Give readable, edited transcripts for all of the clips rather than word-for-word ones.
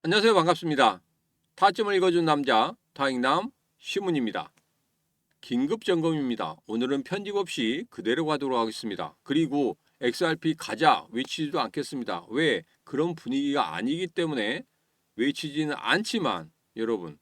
안녕하세요. 반갑습니다. 타점을 읽어준 남자 타익남 시문입니다. 긴급 점검입니다. 오늘은 편집 없이 그대로 가도록 하겠습니다. 그리고 XRP 가자 외치지도 않겠습니다. 왜? 그런 분위기가 아니기 때문에 외치지는 않지만 여러분,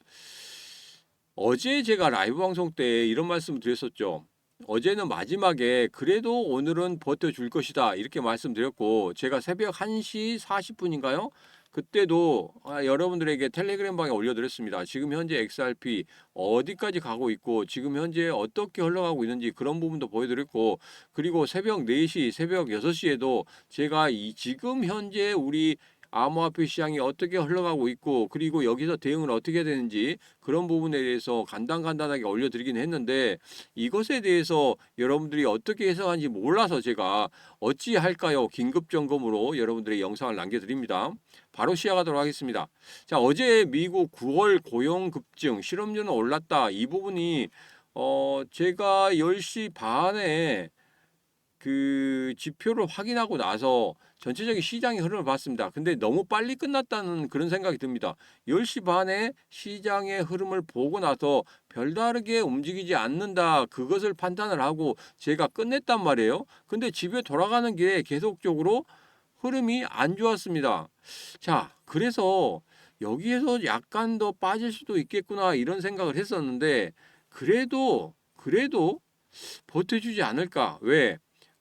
어제 제가 라이브 방송 때 이런 말씀을 드렸었죠. 어제는 마지막에 그래도 오늘은 버텨줄 것이다 이렇게 말씀드렸고, 제가 새벽 1시 40분인가요? 그때도 여러분들에게 텔레그램 방에 올려드렸습니다. 지금 현재 XRP 어디까지 가고 있고 지금 현재 어떻게 흘러가고 있는지 그런 부분도 보여드렸고, 그리고 새벽 4시 새벽 6시에도 제가 지금 현재 우리 암호화폐 시장이 어떻게 흘러가고 있고, 그리고 여기서 대응을 어떻게 해야 되는지 그런 부분에 대해서 간단하게 올려드리긴 했는데, 이것에 대해서 여러분들이 어떻게 해석하는지 몰라서 제가 어찌할까요? 긴급 점검으로 여러분들의 영상을 남겨드립니다. 바로 시작하도록 하겠습니다. 자, 어제 미국 9월 고용 급증 실업률은 올랐다. 이 부분이 제가 10시 반에 그 지표를 확인하고 나서 전체적인 시장의 흐름을 봤습니다. 근데 너무 빨리 끝났다는 그런 생각이 듭니다. 10시 반에 시장의 흐름을 보고 나서 별다르게 움직이지 않는다. 그것을 판단을 하고 제가 끝냈단 말이에요. 근데 집에 돌아가는 길에 계속적으로 흐름이 안 좋았습니다. 자, 그래서 여기에서 약간 더 빠질 수도 있겠구나 이런 생각을 했었는데, 그래도 버텨주지 않을까? 왜?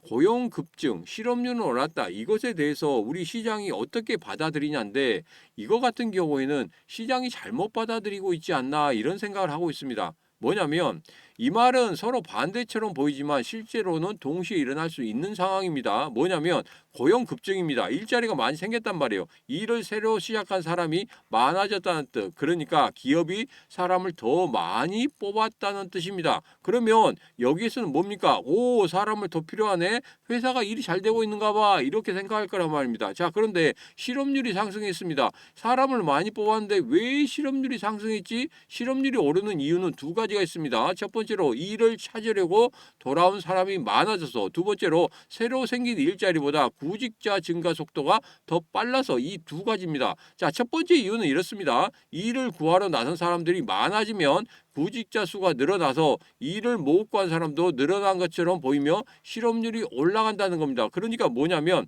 고용 급증, 실업률은 올랐다. 이것에 대해서 우리 시장이 어떻게 받아들이냐인데, 이거 같은 경우에는 시장이 잘못 받아들이고 있지 않나 이런 생각을 하고 있습니다. 뭐냐면 이 말은 서로 반대처럼 보이지만 실제로는 동시에 일어날 수 있는 상황입니다. 뭐냐면 고용 급증입니다. 일자리가 많이 생겼단 말이에요. 일을 새로 시작한 사람이 많아졌다는 뜻. 그러니까 기업이 사람을 더 많이 뽑았다는 뜻입니다. 그러면 여기에서는 뭡니까? 오, 사람을 더 필요하네. 회사가 일이 잘 되고 있는가 봐. 이렇게 생각할 거란 말입니다. 자, 그런데 실업률이 상승했습니다. 사람을 많이 뽑았는데 왜 실업률이 상승했지? 실업률이 오르는 이유는 두 가지가 있습니다. 첫 번째로 일을 찾으려고 돌아온 사람이 많아져서, 두 번째로 새로 생긴 일자리보다 구직자 증가 속도가 더 빨라서, 이 두 가지입니다. 자, 첫 번째 이유는 이렇습니다. 일을 구하러 나선 사람들이 많아지면 구직자 수가 늘어나서 일을 못 구한 사람도 늘어난 것처럼 보이며 실업률이 올라간다는 겁니다. 그러니까 뭐냐면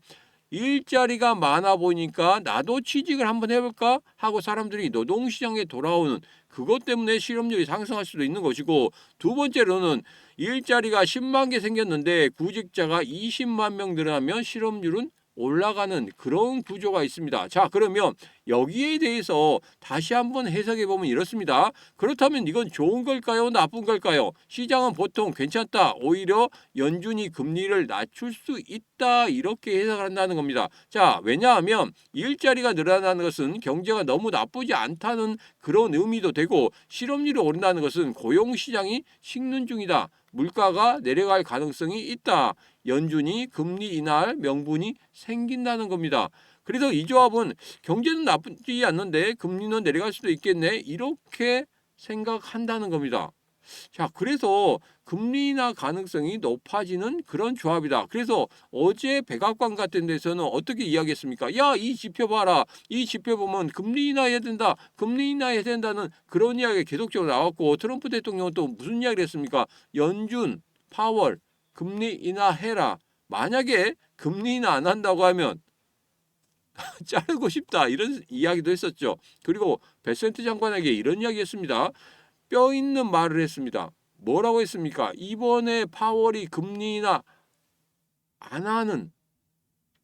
일자리가 많아 보니까 나도 취직을 한번 해볼까 하고 사람들이 노동시장에 돌아오는, 그것 때문에 실업률이 상승할 수도 있는 것이고, 두 번째로는 일자리가 10만 개 생겼는데 구직자가 20만 명 늘어나면 실업률은 올라가는 그런 구조가 있습니다. 자, 그러면 여기에 대해서 다시 한번 해석해 보면 이렇습니다. 그렇다면 이건 좋은 걸까요? 나쁜 걸까요? 시장은 보통 괜찮다. 오히려 연준이 금리를 낮출 수 있다. 이렇게 해석을 한다는 겁니다. 자, 왜냐하면 일자리가 늘어나는 것은 경제가 너무 나쁘지 않다는 그런 의미도 되고, 실업률이 오른다는 것은 고용시장이 식는 중이다. 물가가 내려갈 가능성이 있다. 연준이 금리 인하할 명분이 생긴다는 겁니다. 그래서 이 조합은 경제는 나쁘지 않는데 금리는 내려갈 수도 있겠네. 이렇게 생각한다는 겁니다. 자, 그래서 금리 인하 가능성이 높아지는 그런 조합이다. 그래서 어제 백악관 같은 데서는 어떻게 이야기했습니까? 야, 이 지표 봐라. 이 지표 보면 금리 인하해야 된다. 금리 인하해야 된다는 그런 이야기가 계속적으로 나왔고, 트럼프 대통령은 또 무슨 이야기를 했습니까? 연준, 파월, 금리 인하해라. 만약에 금리 인하 안 한다고 하면 자르고 싶다. 이런 이야기도 했었죠. 그리고 베센트 장관에게 이런 이야기 했습니다. 뼈 있는 말을 했습니다. 뭐라고 했습니까? 이번에 파월이 금리 인하 안 하는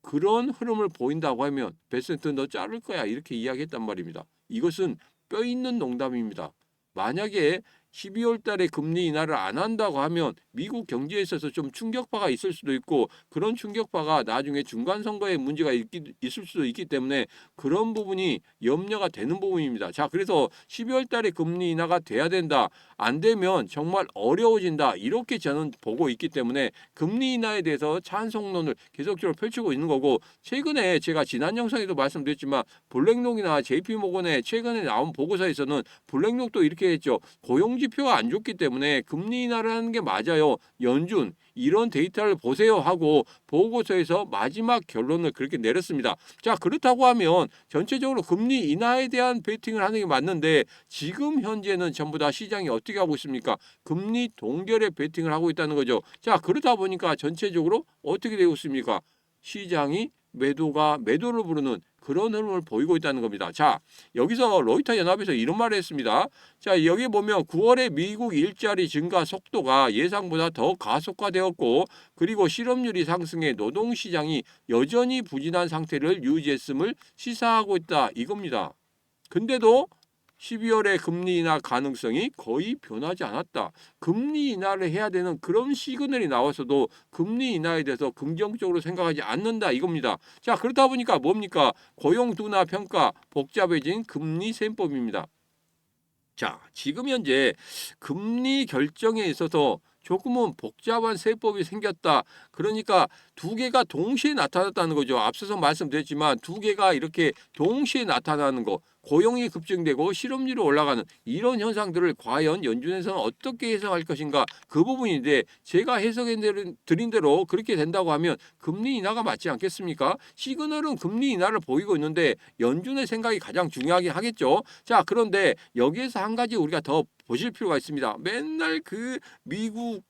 그런 흐름을 보인다고 하면 베센트 너 자를 거야. 이렇게 이야기했단 말입니다. 이것은 뼈 있는 농담입니다. 만약에 12월 달에 금리 인하를 안 한다고 하면 미국 경제에 있어서 좀 충격파가 있을 수도 있고, 그런 충격파가 나중에 중간 선거에 문제가 있을 수도 있기 때문에 그런 부분이 염려가 되는 부분입니다. 자, 그래서 12월 달에 금리 인하가 돼야 된다. 안 되면 정말 어려워진다. 이렇게 저는 보고 있기 때문에 금리 인하에 대해서 찬성론을 계속적으로 펼치고 있는 거고, 최근에 제가 지난 영상에도 말씀드렸지만 블랙록이나 JP모건의 최근에 나온 보고서에서는 블랙록도 이렇게 했죠. 고용지 지표가 안 좋기 때문에 금리 인하를 하는 게 맞아요. 연준 이런 데이터를 보세요 하고 보고서에서 마지막 결론을 그렇게 내렸습니다. 자, 그렇다고 하면 전체적으로 금리 인하에 대한 베팅을 하는 게 맞는데 지금 현재는 전부 다 시장이 어떻게 하고 있습니까? 금리 동결에 베팅을 하고 있다는 거죠. 자, 그러다 보니까 전체적으로 어떻게 되고 있습니까? 시장이 매도를 부르는 그런 흐름을 보이고 있다는 겁니다. 자, 여기서 로이터 연합에서 이런 말을 했습니다. 자, 여기 보면 9월에 미국 일자리 증가 속도가 예상보다 더 가속화되었고, 그리고 실업률이 상승해 노동시장이 여전히 부진한 상태를 유지했음을 시사하고 있다 이겁니다. 근데도 12월에 금리 인하 가능성이 거의 변하지 않았다. 금리 인하를 해야 되는 그런 시그널이 나와서도 금리 인하에 대해서 긍정적으로 생각하지 않는다 이겁니다. 자, 그렇다 보니까 뭡니까? 고용 둔화 평가 복잡해진 금리 셈법입니다. 자, 지금 현재 금리 결정에 있어서 조금은 복잡한 세법이 생겼다. 그러니까 두 개가 동시에 나타났다는 거죠. 앞서서 말씀드렸지만 두 개가 이렇게 동시에 나타나는 거. 고용이 급증되고 실업률이 올라가는 이런 현상들을 과연 연준에서는 어떻게 해석할 것인가 그 부분인데 제가 해석해 드린 대로 그렇게 된다고 하면 금리 인하가 맞지 않겠습니까? 시그널은 금리 인하를 보이고 있는데 연준의 생각이 가장 중요하긴 하겠죠. 자, 그런데 여기에서 한 가지 우리가 더 보실 필요가 있습니다. 맨날 그 미국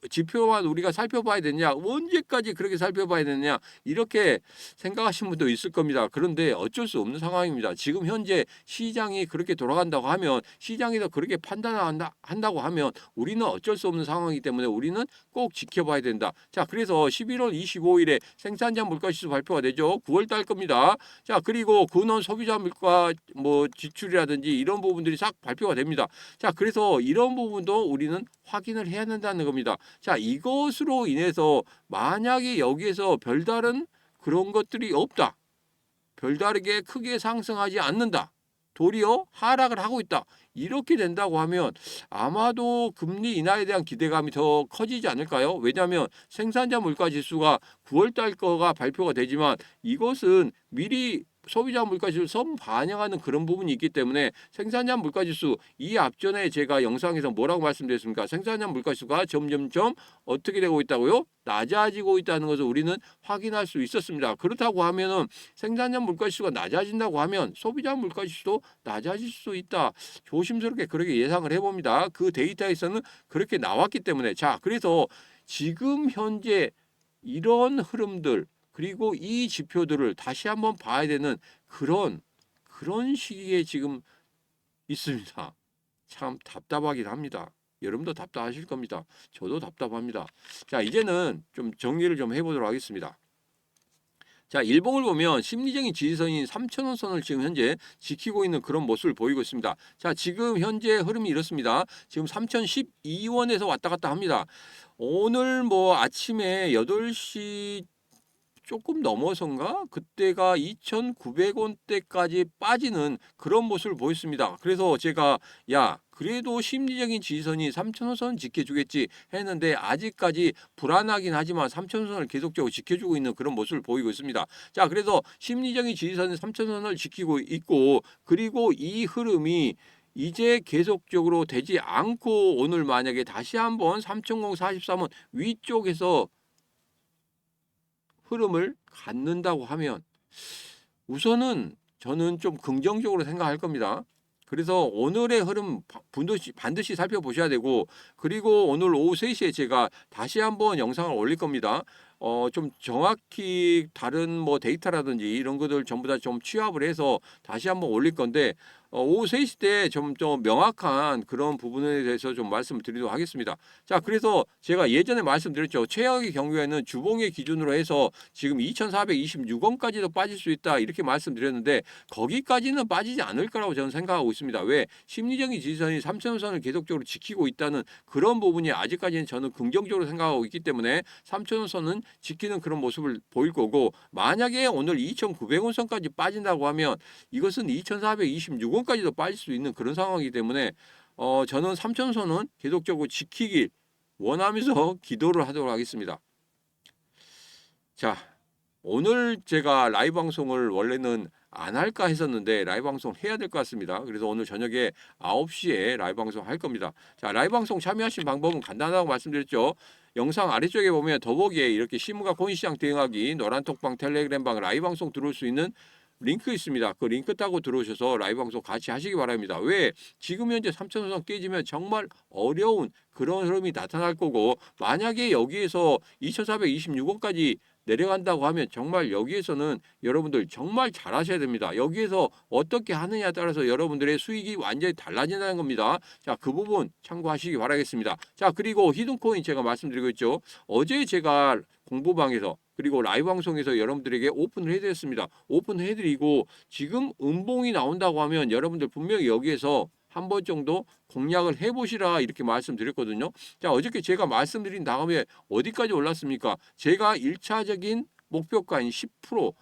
지표만 우리가 살펴봐야 되냐, 언제까지 그렇게 살펴봐야 되냐 이렇게 생각하시는 분도 있을 겁니다. 그런데 어쩔 수 없는 상황입니다. 지금 현재 시장이 그렇게 돌아간다고 하면 시장에서 그렇게 판단한다고 하면 우리는 어쩔 수 없는 상황이기 때문에 우리는 꼭 지켜봐야 된다. 자, 그래서 11월 25일에 생산자 물가지수 발표가 되죠. 9월 달 겁니다. 자, 그리고 근원 소비자 물가 지출이라든지 이런 부분들이 싹 발표가 됩니다. 자, 그래서 이런 부분도 우리는 확인을 해야 된다는 겁니다. 자, 이것으로 인해서 만약에 여기에서 별다른 그런 것들이 없다. 별다르게 크게 상승하지 않는다. 도리어 하락을 하고 있다. 이렇게 된다고 하면 아마도 금리 인하에 대한 기대감이 더 커지지 않을까요? 왜냐하면 생산자 물가 지수가 9월 달 거가 발표가 되지만 이것은 미리 소비자 물가지수를 선반영하는 그런 부분이 있기 때문에 생산자 물가지수 이 앞전에 제가 영상에서 뭐라고 말씀드렸습니까? 생산자 물가지수가 점점점 어떻게 되고 있다고요? 낮아지고 있다는 것을 우리는 확인할 수 있었습니다. 그렇다고 하면은 생산자 물가지수가 낮아진다고 하면 소비자 물가지수도 낮아질 수 있다. 조심스럽게 그렇게 예상을 해봅니다. 그 데이터에서는 그렇게 나왔기 때문에 자, 그래서 지금 현재 이런 흐름들 그리고 이 지표들을 다시 한번 봐야 되는 그런 시기에 지금 있습니다. 참 답답하긴 합니다. 여러분도 답답하실 겁니다. 저도 답답합니다. 자, 이제는 좀 정리를 좀 해보도록 하겠습니다. 자, 일봉을 보면 심리적인 지지선인 3,000원 선을 지금 현재 지키고 있는 그런 모습을 보이고 있습니다. 자, 지금 현재 흐름이 이렇습니다. 지금 3,012원에서 왔다 갔다 합니다. 오늘 아침에 8시 조금 넘어선가? 그때가 2,900원대까지 빠지는 그런 모습을 보였습니다. 그래서 제가 그래도 심리적인 지지선이 3,000원선 지켜주겠지 했는데 아직까지 불안하긴 하지만 3,000원선을 계속적으로 지켜주고 있는 그런 모습을 보이고 있습니다. 자, 그래서 심리적인 지지선은 3,000원선을 지키고 있고 그리고 이 흐름이 이제 계속적으로 되지 않고 오늘 만약에 다시 한번 3,043원 위쪽에서 흐름을 갖는다고 하면 우선은 저는 좀 긍정적으로 생각할 겁니다. 그래서 오늘의 흐름 반드시 살펴보셔야 되고 그리고 오늘 오후 3시에 제가 다시 한번 영상을 올릴 겁니다. 좀 정확히 다른 데이터라든지 이런 것들 전부 다 좀 취합을 해서 다시 한번 올릴 건데 오후 3시 때 좀 명확한 그런 부분에 대해서 좀 말씀을 드리도록 하겠습니다. 자, 그래서 제가 예전에 말씀드렸죠. 최악의 경우에는 주봉의 기준으로 해서 지금 2,426원까지도 빠질 수 있다 이렇게 말씀드렸는데 거기까지는 빠지지 않을 거라고 저는 생각하고 있습니다. 왜? 심리적인 지지선이 3,000원선을 계속적으로 지키고 있다는 그런 부분이 아직까지는 저는 긍정적으로 생각하고 있기 때문에 3,000원선은 지키는 그런 모습을 보일 거고 만약에 오늘 2,900원 선까지 빠진다고 하면 이것은 2,426원까지도 빠질 수 있는 그런 상황이기 때문에 저는 3,000선은 계속적으로 지키길 원하면서 기도를 하도록 하겠습니다. 자, 오늘 제가 라이브 방송을 원래는 안 할까 했었는데 라이브 방송 해야 될 것 같습니다. 그래서 오늘 저녁에 9시에 라이브 방송 할 겁니다. 자, 라이브 방송 참여하신 방법은 간단하다고 말씀드렸죠. 영상 아래쪽에 보면 더보기에 이렇게 시무가 코인시장 대응하기 노란톡방 텔레그램방 라이브 방송 들어올 수 있는 링크 있습니다. 그 링크 타고 들어오셔서 라이브 방송 같이 하시기 바랍니다. 왜? 지금 현재 3,000원 깨지면 정말 어려운 그런 흐름이 나타날 거고, 만약에 여기에서 2,426원까지 내려간다고 하면 정말 여기에서는 여러분들 정말 잘하셔야 됩니다. 여기에서 어떻게 하느냐에 따라서 여러분들의 수익이 완전히 달라진다는 겁니다. 자, 그 부분 참고하시기 바라겠습니다. 자, 그리고 히든코인 제가 말씀드리고 있죠. 어제 제가 공부방에서 그리고 라이브 방송에서 여러분들에게 오픈을 해드렸습니다. 오픈을 해드리고 지금 음봉이 나온다고 하면 여러분들 분명히 여기에서 한 번 정도 공략을 해보시라 이렇게 말씀드렸거든요. 자, 어저께 제가 말씀드린 다음에 어디까지 올랐습니까? 제가 1차적인 목표가인 10%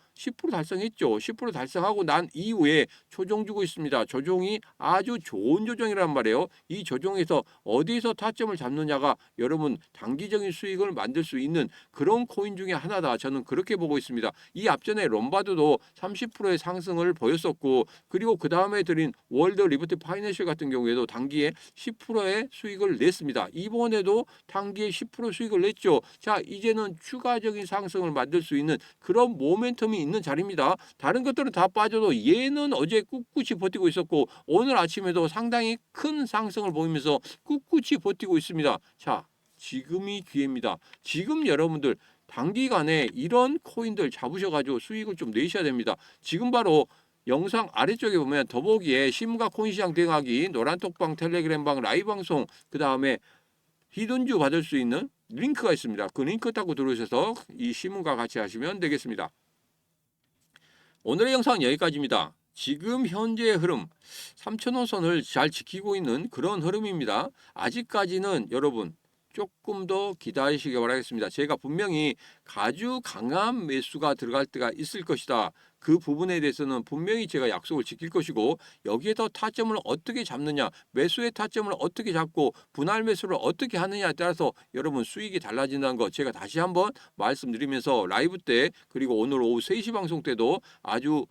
달성했죠. 10% 달성하고 난 이후에 조정 주고 있습니다. 조정이 아주 좋은 조정이란 말이에요. 이 조정에서 어디서 타점을 잡느냐가 여러분 단기적인 수익을 만들 수 있는 그런 코인 중에 하나다. 저는 그렇게 보고 있습니다. 이 앞전에 롬바드도 30%의 상승을 보였었고, 그리고 그 다음에 드린 월드 리버티 파이낸셜 같은 경우에도 단기에 10%의 수익을 냈습니다. 이번에도 단기에 10% 수익을 냈죠. 자, 이제는 추가적인 상승을 만들 수 있는 그런 모멘텀이 있는 자리입니다. 다른 것들은 다 빠져도 얘는 어제 꿋꿋이 버티고 있었고 오늘 아침에도 상당히 큰 상승을 보이면서 꿋꿋이 버티고 있습니다. 자, 지금이 기회입니다. 지금 여러분들 단기간에 이런 코인들 잡으셔가지고 수익을 좀 내셔야 됩니다. 지금 바로 영상 아래쪽에 보면 더보기에 시무가 코인시장 대응하기 노란톡방 텔레그램방 라이브 방송 그 다음에 히든주 받을 수 있는 링크가 있습니다. 그 링크 타고 들어오셔서 이 시문과 같이 하시면 되겠습니다. 오늘의 영상은 여기까지입니다. 지금 현재의 흐름 3,000원 선을 잘 지키고 있는 그런 흐름입니다. 아직까지는 여러분 조금 더 기다리시기 바라겠습니다. 제가 분명히 아주 강한 매수가 들어갈 때가 있을 것이다. 그 부분에 대해서는 분명히 제가 약속을 지킬 것이고, 여기에서 타점을 어떻게 잡느냐, 매수의 타점을 어떻게 잡고 분할 매수를 어떻게 하느냐에 따라서 여러분 수익이 달라진다는 거 제가 다시 한번 말씀드리면서 라이브 때 그리고 오늘 오후 3시 방송 때도 아주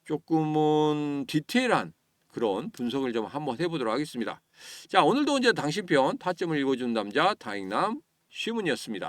조금은 디테일한 그런 분석을 좀 한번 해보도록 하겠습니다. 자, 오늘도 이제 당신 편 타점을 읽어주는 남자 다잉남 시문이었습니다.